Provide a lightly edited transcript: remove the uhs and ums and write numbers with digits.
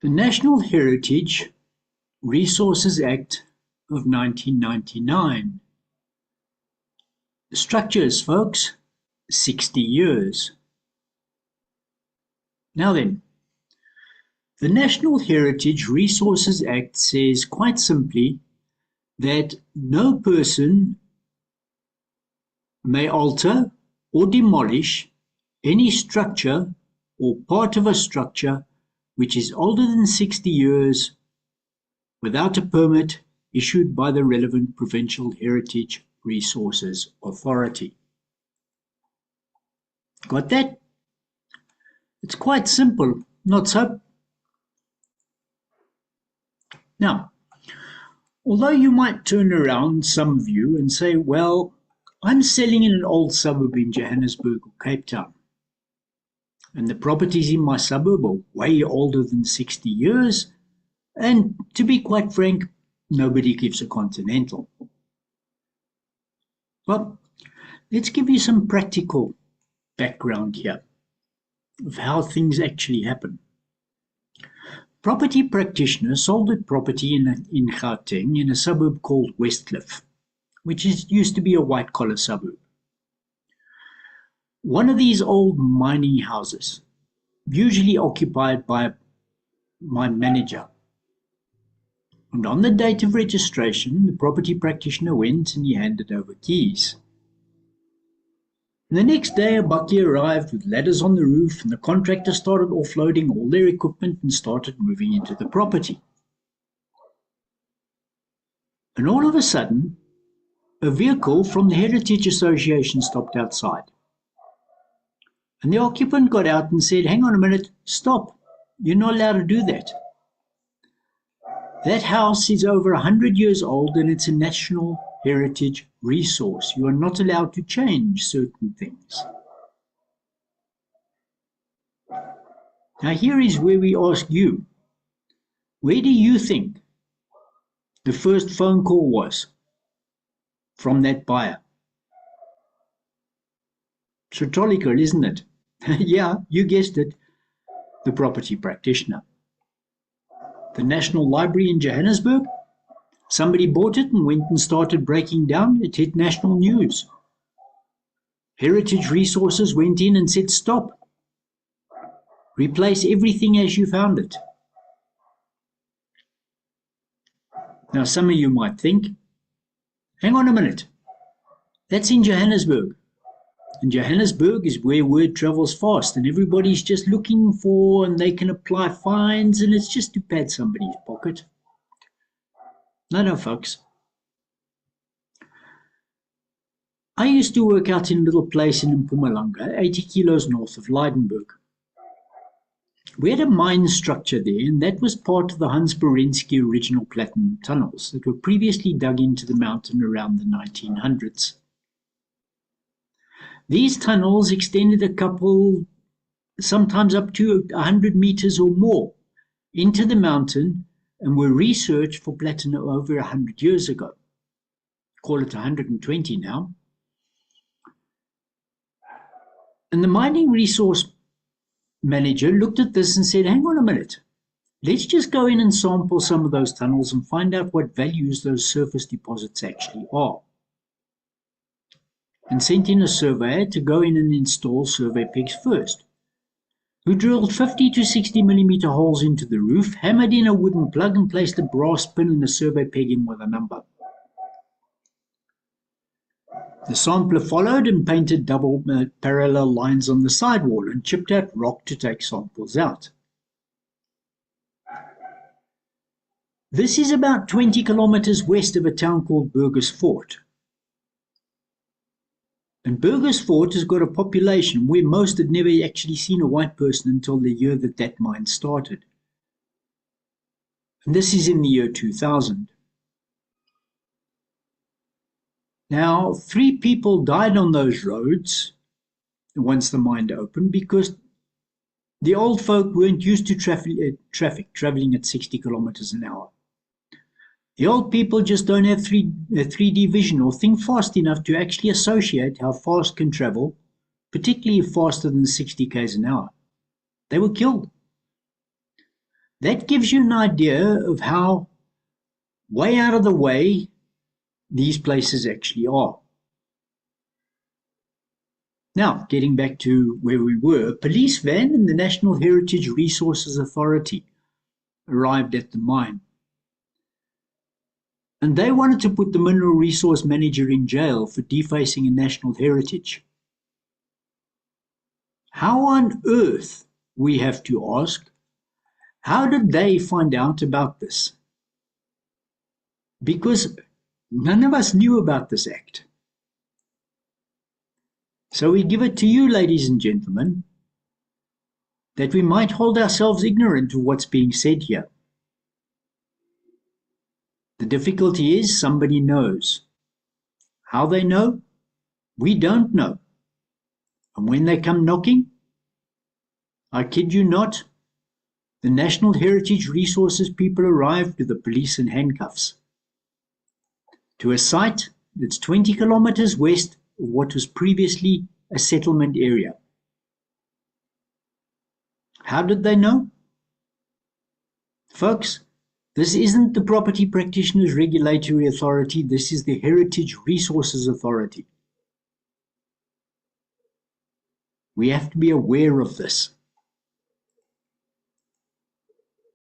The National Heritage Resources Act of 1999. The structures, folks, 60 years. Now then, the National Heritage Resources Act says quite simply that no person may alter or demolish any structure or part of a structure which is older than 60 years without a permit issued by the relevant Provincial Heritage Resources Authority. Got that? It's quite simple, not so? Now, although you might turn around, some of you, and say, well, I'm selling in an old suburb in Johannesburg or Cape Town, and the properties in my suburb are way older than 60 years, and to be quite frank, nobody gives a continental. Well, let's give you some practical background here of how things actually happen. Property practitioner sold a property in Gauteng in a suburb called Westcliff, which used to be a white-collar suburb. One of these old mining houses, usually occupied by my manager. And on the date of registration, the property practitioner went and he handed over keys. And the next day, a bakkie arrived with ladders on the roof, and the contractor started offloading all their equipment and started moving into the property. And all of a sudden, a vehicle from the Heritage Association stopped outside. And the occupant got out and said, hang on a minute, stop, you're not allowed to do that. That house is over 100 years old and it's a national heritage resource. You are not allowed to change certain things. Now here is where we ask you, where do you think the first phone call was from that buyer? Trotolical, isn't it? Yeah, you guessed it, the property practitioner. The National Library in Johannesburg, somebody bought it and went and started breaking down. It hit national news. Heritage Resources went in and said, stop. Replace everything as you found it. Now some of you might think, hang on a minute, that's in Johannesburg. And Johannesburg is where word travels fast and everybody's just looking for, and they can apply fines, and it's just to pad somebody's pocket. No, folks. I used to work out in a little place in Mpumalanga, 80 kilos north of Lydenburg. We had a mine structure there, and that was part of the Hans Berensky original platinum tunnels that were previously dug into the mountain around the 1900s. These tunnels extended a couple, sometimes up to 100 meters or more, into the mountain and were researched for platinum over 100 years ago. Call it 120 now. And the mining resource manager looked at this and said, hang on a minute, let's just go in and sample some of those tunnels and find out what values those surface deposits actually are. And sent in a surveyor to go in and install survey pigs first, who drilled 50 to 60 millimeter holes into the roof, hammered in a wooden plug and placed a brass pin and a survey peg in with a number. The sampler followed and painted double parallel lines on the sidewall and chipped out rock to take samples out. This is about 20 kilometers west of a town called Burgersfort. And Burgersfort has got a population where most had never actually seen a white person until the year that that mine started. And this is in the year 2000. Now, 3 people died on those roads once the mine opened because the old folk weren't used to traffic traveling at 60 kilometers an hour. The old people just don't have 3D vision or think fast enough to actually associate how fast can travel, particularly faster than 60 k's an hour. They were killed. That gives you an idea of how way out of the way these places actually are. Now, getting back to where we were, a police van and the National Heritage Resources Authority arrived at the mine. And they wanted to put the mineral resource manager in jail for defacing a national heritage. How on earth, we have to ask, how did they find out about this? Because none of us knew about this act. So we give it to you, ladies and gentlemen, that we might hold ourselves ignorant of what's being said here. The difficulty is somebody knows. How they know? We don't know. And when they come knocking, I kid you not, the National Heritage Resources people arrived with the police in handcuffs to a site that's 20 kilometers west of what was previously a settlement area. How did they know? Folks, this isn't the Property Practitioners Regulatory Authority, this is the Heritage Resources Authority. We have to be aware of this.